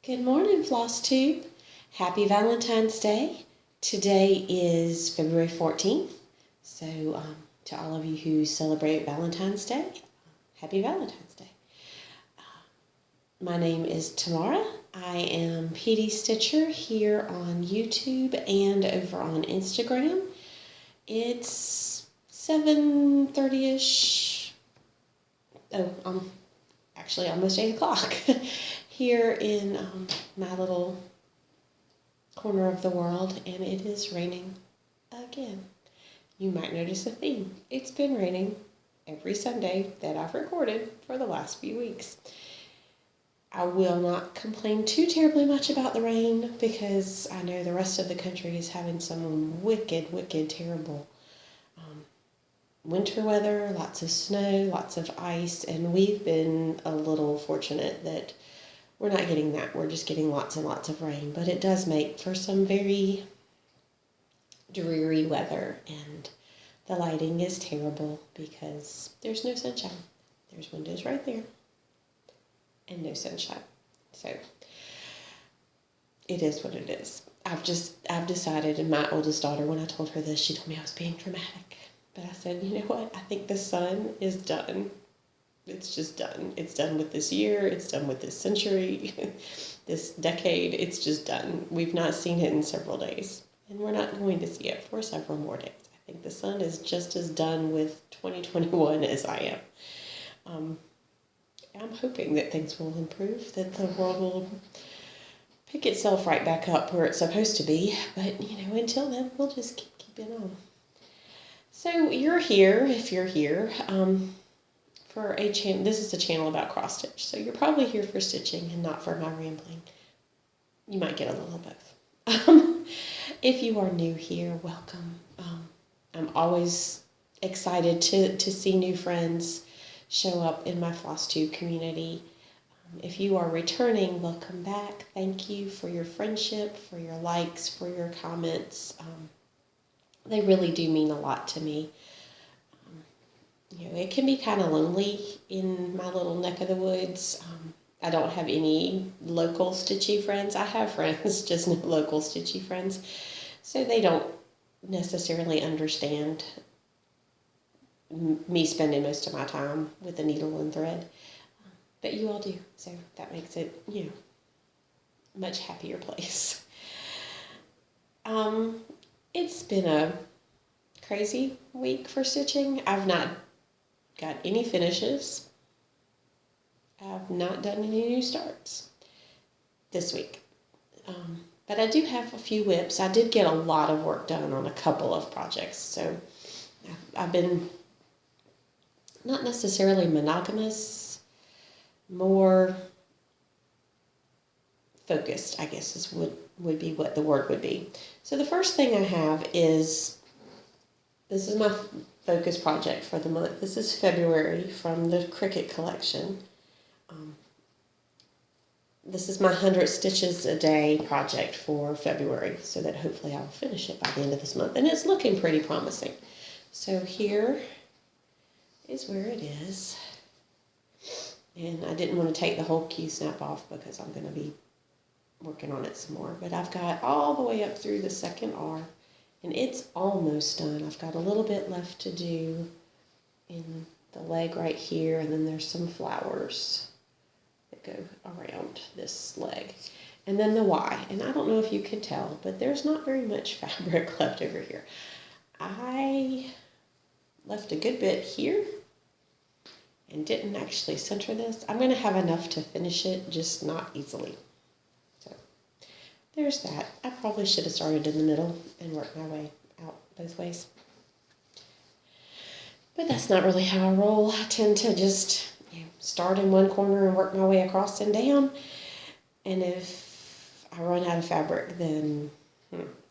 Good morning, Flosstube. Happy Valentine's Day. Today is February 14th. So to all of you who celebrate Valentine's Day, happy Valentine's Day. My name is Tamara. I am PD Stitcher here on YouTube and over on Instagram. It's 7:30ish. Actually almost 8 o'clock here in my little corner of the world, and it is raining again. You might notice a theme. It's been raining every Sunday that I've recorded for the last few weeks. I will not complain too terribly much about the rain because I know the rest of the country is having some wicked, terrible winter weather, lots of snow, lots of ice, and we've been a little fortunate that we're not getting that. We're just getting lots and lots of rain, but it does make for some very dreary weather, and the lighting is terrible because there's no sunshine. There's windows right there and no sunshine. So it is what it is. I've decided, and my oldest daughter, when I told her this, she told me I was being dramatic. But I said, you know what? I think the sun is done. It's just done. It's done with this year. It's done with this century, this decade. It's just done. We've not seen it in several days, and we're not going to see it for several more days. I think the sun is just as done with 2021 as I am. I'm hoping that things will improve, that the world will pick itself right back up where it's supposed to be. But, until then, we'll just keep keeping on. So you're here, if you're here, for a channel. This is a channel about cross stitch, so you're probably here for stitching and not for my rambling. You might get a little both. If you are new here, welcome. I'm always excited to see new friends show up in my Flosstube community. If you are returning, welcome back. Thank you for your friendship, for your likes, for your comments. They really do mean a lot to me. It can be kind of lonely in my little neck of the woods. I don't have any local stitchy friends. I have friends, just no local stitchy friends. So they don't necessarily understand me spending most of my time with a needle and thread. But you all do. So that makes it, a much happier place. It's been a crazy week for stitching. I've not got any finishes. I've not done any new starts this week. But I do have a few whips. I did get a lot of work done on a couple of projects. So I've been not necessarily monogamous, more focused, I guess would be what the word would be. So the first thing I have is, this is my focus project for the month. This is February from the Cricut collection. This is my 100 stitches a day project for February, so that hopefully I'll finish it by the end of this month. And it's looking pretty promising. So here is where it is. And I didn't want to take the whole Q-snap off because I'm going to be working on it some more. But I've got all the way up through the second R, and it's almost done. I've got a little bit left to do in the leg right here, and then there's some flowers that go around this leg. And then the Y, and I don't know if you can tell, but there's not very much fabric left over here. I left a good bit here and didn't actually center this. I'm going to have enough to finish it, just not easily. So there's that. I probably should have started in the middle and worked my way out both ways. But that's not really how I roll. I tend to just start in one corner and work my way across and down. And if I run out of fabric, then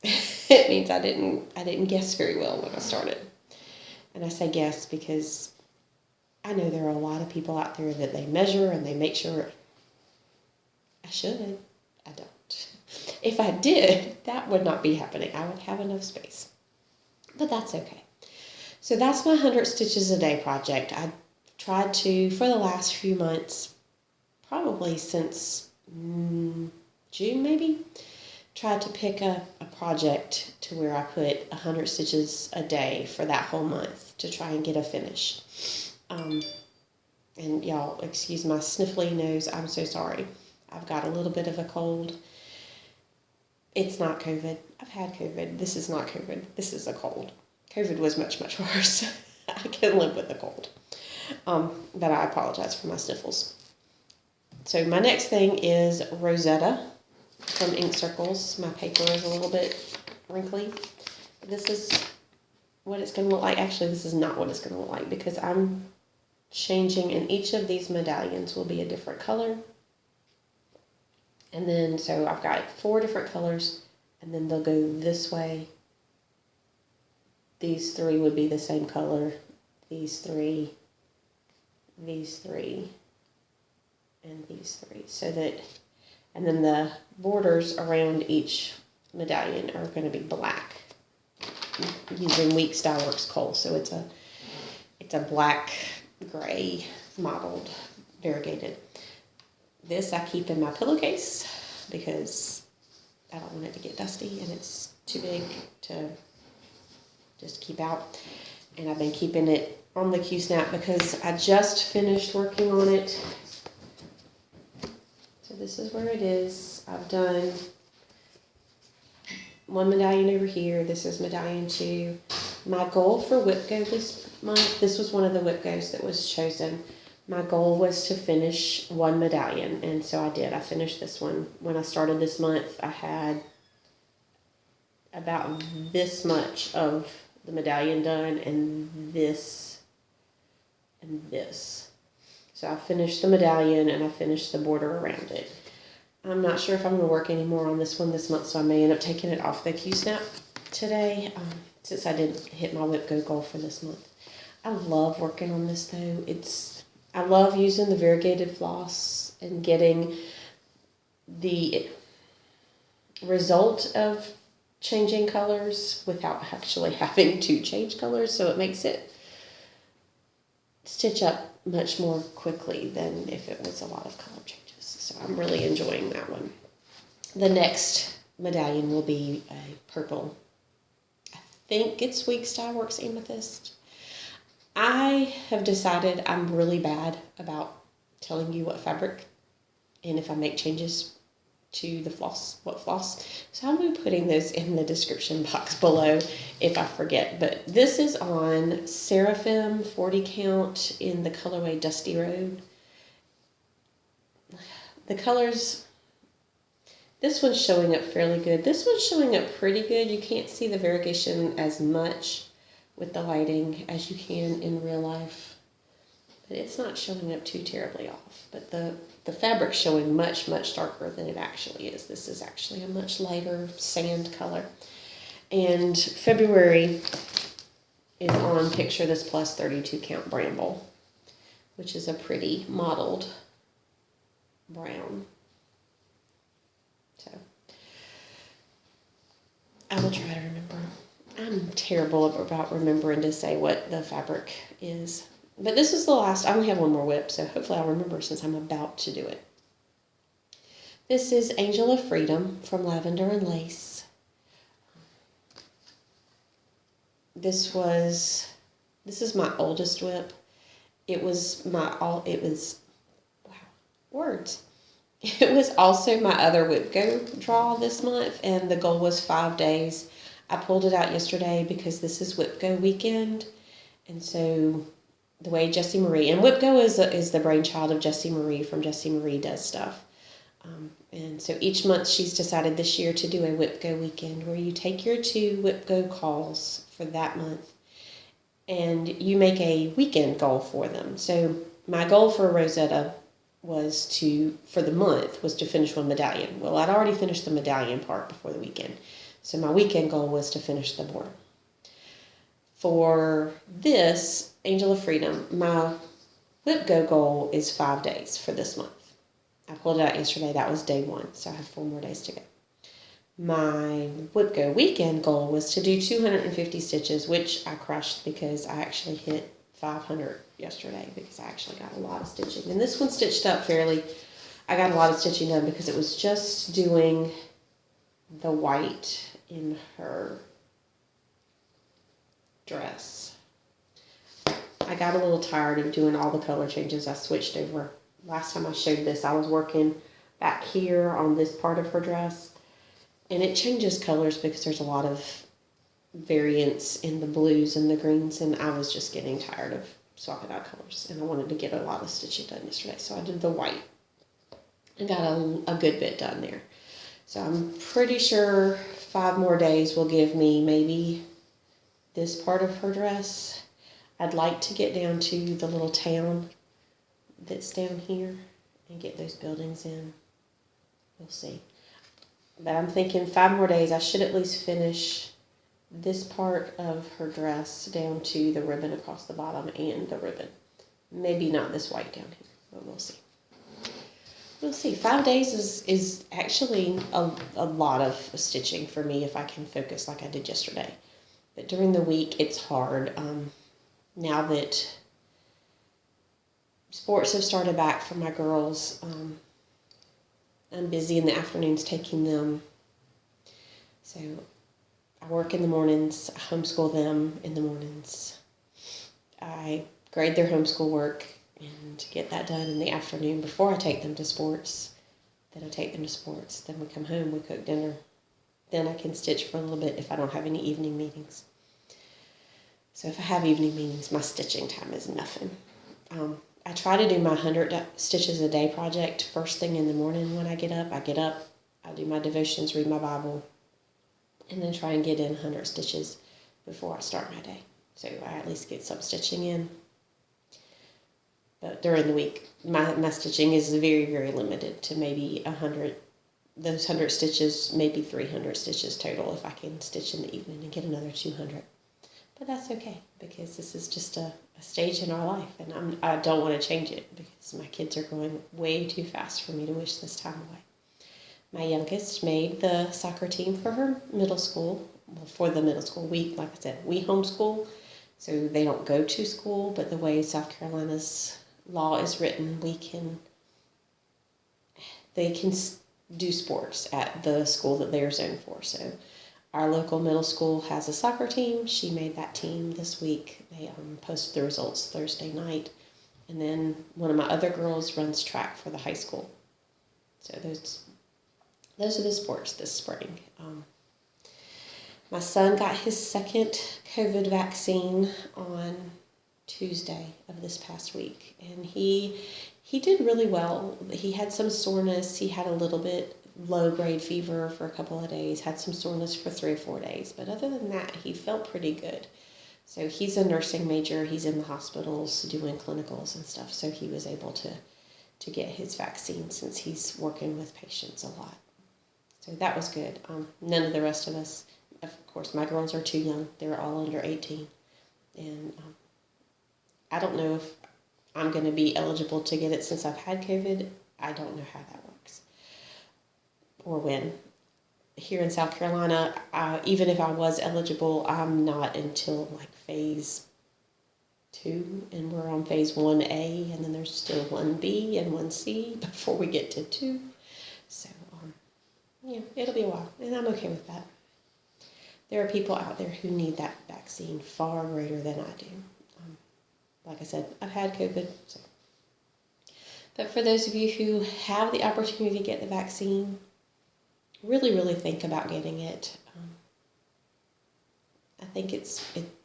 it means I didn't guess very well when I started. And I say guess because I know there are a lot of people out there that they measure and they make sure. I should. I don't. If I did, that would not be happening. I would have enough space. But that's okay. So that's my 100 stitches a day project. I tried to, for the last few months, probably since June maybe, tried to pick a project to where I put 100 stitches a day for that whole month to try and get a finish. And y'all, excuse my sniffly nose, I'm so sorry. I've got a little bit of a cold. It's not COVID. I've had COVID. This is not COVID. This is a cold. COVID was much, much worse. I can live with a cold. But I apologize for my sniffles. So my next thing is Rosetta from Ink Circles. My paper is a little bit wrinkly. This is what it's going to look like. Actually, this is not what it's going to look like because I'm changing, and each of these medallions will be a different color. And then, so I've got 4 different colors, and then they'll go this way. These 3 would be the same color. These 3, and these 3. So that, and then the borders around each medallion are going to be black. Using Week Styleworks Kohl, so it's a black, gray, mottled, variegated. This I keep in my pillowcase because I don't want it to get dusty and it's too big to just keep out. And I've been keeping it on the Q-snap because I just finished working on it. So this is where it is. I've done 1 medallion over here. This is medallion 2. My goal for Whip Go this month, this was one of the Whip Goes that was chosen. My goal was to finish 1 medallion, and so I did. I finished this one. When I started this month, I had about this much of the medallion done, and this, and this. So I finished the medallion, and I finished the border around it. I'm not sure if I'm going to work anymore on this one this month, so I may end up taking it off the Q-snap today, since I didn't hit my Whip Go goal for this month. I love working on this though. I love using the variegated floss and getting the result of changing colors without actually having to change colors, so it makes it stitch up much more quickly than if it was a lot of color changes. So I'm really enjoying that one. The next medallion will be a purple. I think it's Week Styleworks Amethyst. I have decided I'm really bad about telling you what fabric and if I make changes to the floss, what floss. So I'll be putting those in the description box below if I forget. But this is on Seraphim 40 count in the colorway Dusty Road. The colors, this one's showing up fairly good. This one's showing up pretty good. You can't see the variegation as much with the lighting as you can in real life. But it's not showing up too terribly off. But the fabric's showing much, much darker than it actually is. This is actually a much lighter sand color. And February is on Picture This Plus 32 count Bramble, which is a pretty mottled brown. So I will try to remember. I'm terrible about remembering to say what the fabric is. But this is the last. I only have 1 more whip, so hopefully I'll remember since I'm about to do it. This is Angel of Freedom from Lavender Lace. This is my oldest whip. It was wow, words. It was also my other Whip Go draw this month, and the goal was 5 days. I pulled it out yesterday because this is Whip Go weekend, and so the way Jessie Marie, and Whip Go is the brainchild of Jessie Marie from Jessie Marie Does Stuff. And so each month she's decided this year to do a Whip Go weekend where you take your 2 Whip Go calls for that month and you make a weekend goal for them. So my goal for Rosetta for the month was to finish 1 medallion. Well, I'd already finished the medallion part before the weekend. So my weekend goal was to finish the border. For this, Angel of Freedom, my Whip Go goal is 5 days for this month. I pulled it out yesterday. That was day 1, so I have 4 more days to go. My Whip Go weekend goal was to do 250 stitches, which I crushed because I actually hit 500 yesterday because I actually got a lot of stitching. And this one stitched up fairly. I got a lot of stitching done because it was just doing the white in her dress. I got a little tired of doing all the color changes. I switched over. Last time I showed this, I was working back here on this part of her dress. And it changes colors because there's a lot of variance in the blues and the greens. And I was just getting tired of swapping out colors. And I wanted to get a lot of stitching done yesterday. So I did the white. And got a good bit done there. So I'm pretty sure 5 more days will give me maybe this part of her dress. I'd like to get down to the little town that's down here and get those buildings in. We'll see. But I'm thinking 5 more days, I should at least finish this part of her dress down to the ribbon across the bottom and the ribbon. Maybe not this white down here, but we'll see. We'll see. 5 days is actually a lot of stitching for me if I can focus like I did yesterday. But during the week, it's hard. Now that sports have started back for my girls, I'm busy in the afternoons taking them. So I work in the mornings, I homeschool them in the mornings. I grade their homeschool work and get that done in the afternoon before I take them to sports. Then I take them to sports. Then we come home, we cook dinner. Then I can stitch for a little bit if I don't have any evening meetings. So if I have evening meetings, my stitching time is nothing. I try to do my 100 stitches a day project first thing in the morning when I get up. I do my devotions, read my Bible, and then try and get in 100 stitches before I start my day. So I at least get some stitching in. But during the week, my stitching is very, very limited to maybe 100. Those 100 stitches, maybe 300 stitches total if I can stitch in the evening and get another 200. But that's okay because this is just a stage in our life, and I don't want to change it because my kids are growing way too fast for me to wish this time away. My youngest made the soccer team for her middle school. Well, for the middle school week, like I said, we homeschool, so they don't go to school, but the way South Carolina's law is written, they can do sports at the school that they're zoned for. So our local middle school has a soccer team. She made that team this week. They posted the results Thursday night. And then one of my other girls runs track for the high school. So those are the sports this spring. My son got his second COVID vaccine on Tuesday of this past week. And he did really well. He had some soreness. He had a little bit low-grade fever for a couple of days, had some soreness for 3 or 4 days. But other than that, he felt pretty good. So he's a nursing major. He's in the hospitals doing clinicals and stuff. So he was able to get his vaccine since he's working with patients a lot. So that was good. None of the rest of us, of course, my girls are too young. They're all under 18. And I don't know if I'm going to be eligible to get it since I've had COVID. I don't know how that works. Or when. Here in South Carolina, even if I was eligible, I'm not until like phase 2, and we're on phase 1A, and then there's still 1B and 1C before we get to 2. So, yeah, it'll be a while, and I'm okay with that. There are people out there who need that vaccine far greater than I do. Like I said, I've had COVID. So. But for those of you who have the opportunity to get the vaccine, really, really think about getting it. I think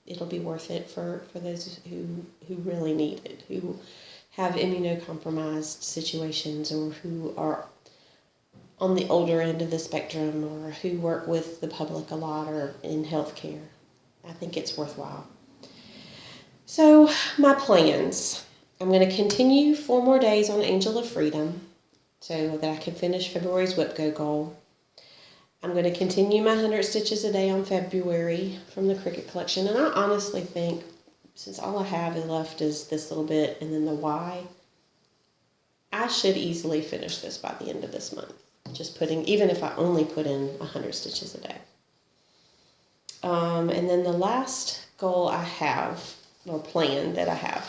it'll be worth it for those who really need it, who have immunocompromised situations or who are on the older end of the spectrum or who work with the public a lot or in healthcare. I think it's worthwhile. So my plans. I'm going to continue 4 more days on Angel of Freedom so that I can finish February's Whip Go goal. I'm going to continue my 100 stitches a day on February from the Cricut collection. And I honestly think, since all I have left is this little bit and then the Y, I should easily finish this by the end of this month. Even if I only put in 100 stitches a day. And then the last goal I have, or plan that I have,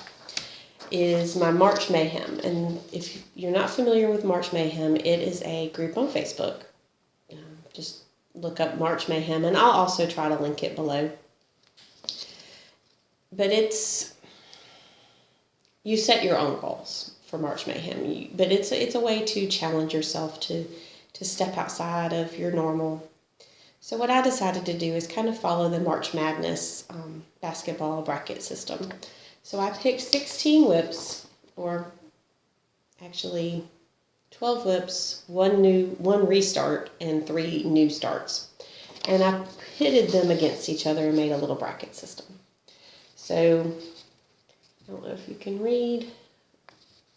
is my March Mayhem. And if you're not familiar with March Mayhem, it is a group on Facebook. Just look up March Mayhem, and I'll also try to link it below. But you set your own goals for March Mayhem, but it's a way to challenge yourself to step outside of your normal. So what I decided to do is kind of follow the March Madness basketball bracket system. So I picked 16 whips, or actually 12 whips, one restart, and 3 new starts. And I pitted them against each other and made a little bracket system. So I don't know if you can read.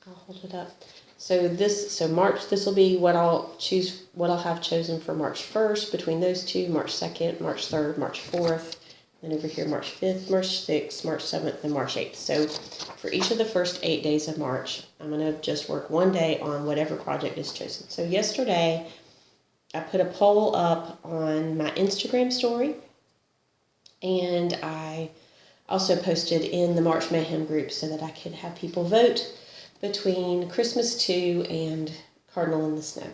I'll hold it up. So March, this will be what I'll have chosen for March 1st, between those two, March 2nd, March 3rd, March 4th, then over here March 5th, March 6th, March 7th, and March 8th. So for each of the first 8 days of March, I'm going to just work one day on whatever project is chosen. So yesterday, I put a poll up on my Instagram story, and I also posted in the March Mayhem group so that I could have people vote between Christmas 2 and Cardinal in the Snow.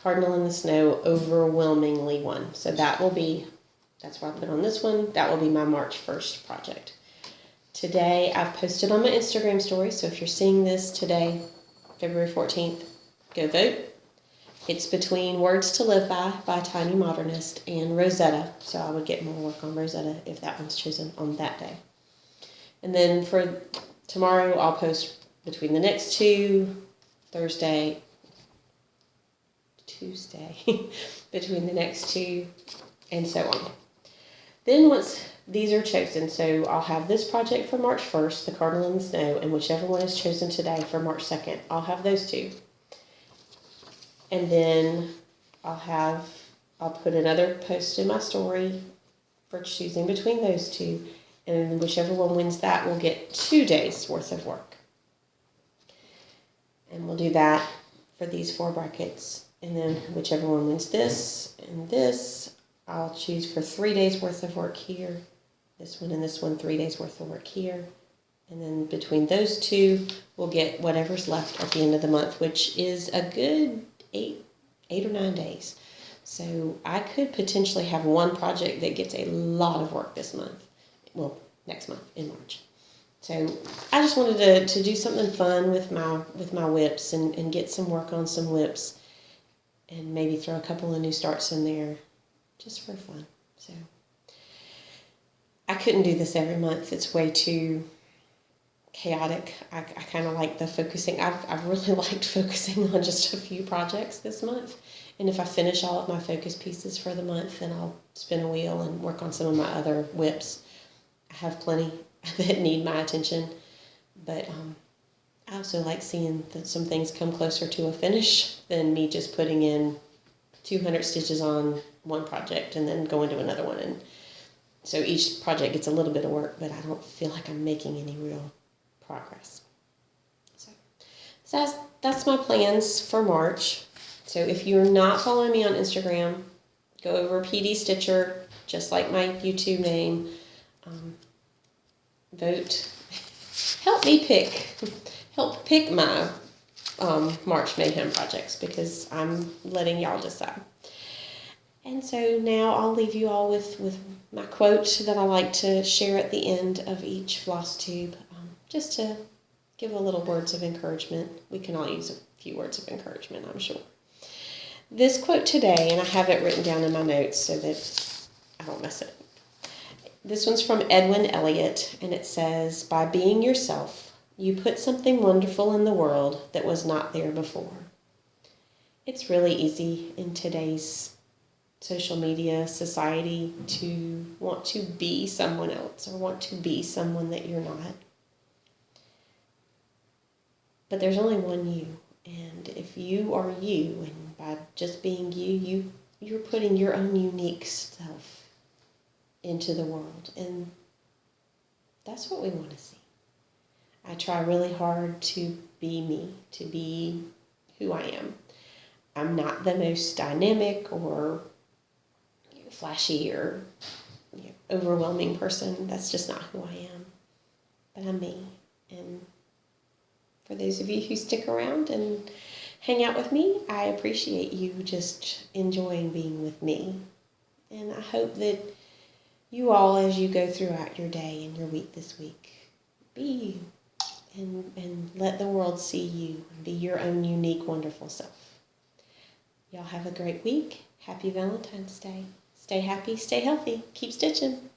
Cardinal in the Snow overwhelmingly won. So that's what I put on this one. That will be my March 1st project. Today, I've posted on my Instagram story, so if you're seeing this today, February 14th, go vote. It's between Words to Live by Tiny Modernist and Rosetta, so I would get more work on Rosetta if that one's chosen on that day. And then for tomorrow, I'll post between the next two, Tuesday, between the next two, and so on. Then once these are chosen, so I'll have this project for March 1st, the Cardinal in the Snow, and whichever one is chosen today for March 2nd, I'll have those two. And then I'll put another post in my story for choosing between those two, and whichever one wins that will get 2 days worth of work. And we'll do that for these 4 brackets. And then whichever one wins this and this, I'll choose for 3 days worth of work here. This one and this one, 3 days worth of work here. And then between those two, we'll get whatever's left at the end of the month, which is a good 8 or 9 days. So I could potentially have one project that gets a lot of work this month. Well, next month in March. So I just wanted to do something fun with my whips and get some work on some whips, and maybe throw a couple of new starts in there just for fun. So I couldn't do this every month. It's way too chaotic. I kind of like the focusing. I've really liked focusing on just a few projects this month. And if I finish all of my focus pieces for the month, then I'll spin a wheel and work on some of my other whips. I have plenty that need my attention, but I also like seeing some things come closer to a finish than me just putting in 200 stitches on one project and then going to another one. And so each project gets a little bit of work, but I don't feel like I'm making any real progress. So that's my plans for March. So if you're not following me on Instagram, go over PD Stitcher, just like my YouTube name. Vote. Help pick my March Mayhem projects, because I'm letting y'all decide. And so now I'll leave you all with my quote that I like to share at the end of each Flosstube, just to give a little words of encouragement. We can all use a few words of encouragement, I'm sure. This quote today, and I have it written down in my notes so that I don't mess it up. This one's from Edwin Elliott, and it says, "By being yourself, you put something wonderful in the world that was not there before." It's really easy in today's social media society to want to be someone else or want to be someone that you're not. But there's only one you, and if you are you, and by just being you're putting your own unique self into the world, and that's what we want to see. I try really hard to be me, to be who I am. I'm not the most dynamic or flashy or overwhelming person. That's just not who I am. But I'm me, And for those of you who stick around and hang out with me, I appreciate you just enjoying being with me. And I hope that you all, as you go throughout your day and your week this week, be and let the world see you and be your own unique, wonderful self. Y'all have a great week. Happy Valentine's Day. Stay happy, stay healthy, keep stitching.